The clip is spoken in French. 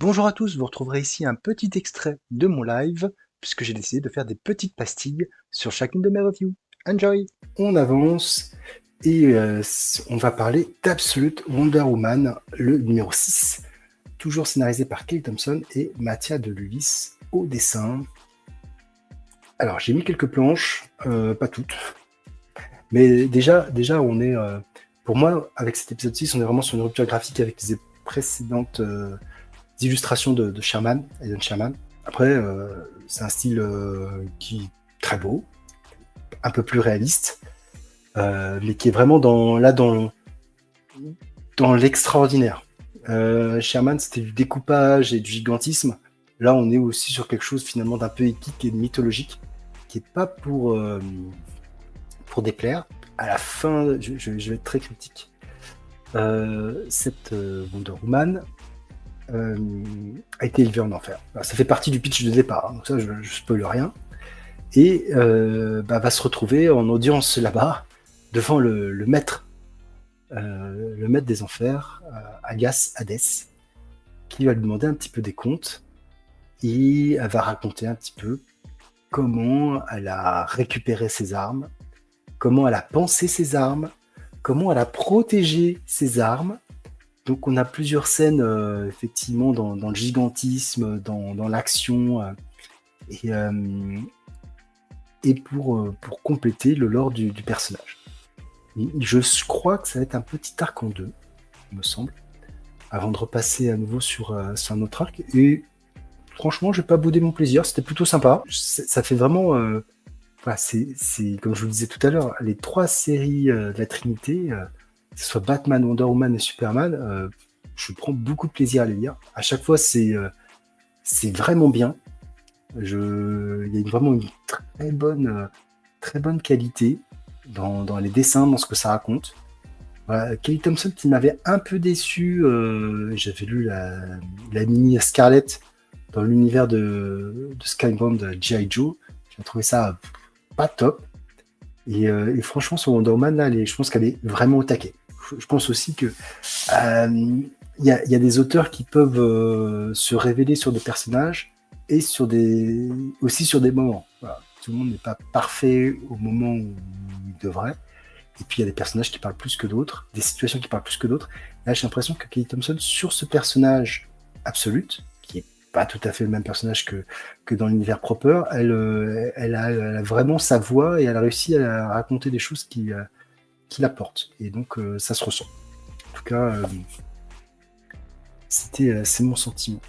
Bonjour à tous, vous retrouverez ici un petit extrait de mon live, puisque j'ai décidé de faire des petites pastilles sur chacune de mes reviews. Enjoy! On avance et on va parler d'Absolute Wonder Woman, le numéro 6, toujours scénarisé par Kelly Thompson et Mattia de Lulis au dessin. Alors j'ai mis quelques planches, pas toutes, mais déjà on est, pour moi, avec cet épisode 6, on est vraiment sur une rupture graphique avec les précédentes illustrations de Sherman, Aidan Sherman. Après, c'est un style qui est très beau, un peu plus réaliste, mais qui est vraiment dans l'extraordinaire. Sherman, c'était du découpage et du gigantisme. Là, on est aussi sur quelque chose finalement d'un peu épique et mythologique, qui est pas pour déplaire. À la fin, je vais être très critique. Cette Wonder Woman a été élevée en enfer. Alors, ça fait partie du pitch de départ, hein, donc ça, je spoil rien. Et va se retrouver en audience là-bas, devant le maître des enfers, Agas Hadès, qui va lui demander un petit peu des comptes, et elle va raconter un petit peu comment elle a récupéré ses armes, comment elle a pensé ses armes, comment elle a protégé ses armes. Donc on a plusieurs scènes effectivement dans le gigantisme, dans l'action, et pour compléter le lore du personnage. Et je crois que ça va être un petit arc en deux, il me semble, avant de repasser à nouveau sur un autre arc. Et franchement, j'ai pas boudé mon plaisir, c'était plutôt sympa. Ça fait vraiment... voilà, c'est comme je vous le disais tout à l'heure, les trois séries de la Trinité, que ce soit Batman, Wonder Woman et Superman, je prends beaucoup de plaisir à les lire. À chaque fois, c'est vraiment bien. Il y a vraiment une très bonne qualité dans les dessins, dans ce que ça raconte. Voilà, Kelly Thompson qui m'avait un peu déçu, j'avais lu la mini Scarlett dans l'univers de Skybound G.I. Joe. J'ai trouvé ça pas top. Et franchement, sur Wonder Woman, là, je pense qu'elle est vraiment au taquet. Je pense aussi que il y a des auteurs qui peuvent se révéler sur des personnages et aussi sur des moments. Voilà. Tout le monde n'est pas parfait au moment où il devrait. Et puis il y a des personnages qui parlent plus que d'autres, des situations qui parlent plus que d'autres. Là, j'ai l'impression que Kelly Thompson, sur ce personnage Absolute, qui est pas tout à fait le même personnage que dans l'univers proper, elle a vraiment sa voix et elle a réussi à raconter des choses qui la portent. Et donc, ça se ressent. En tout cas, c'est mon sentiment.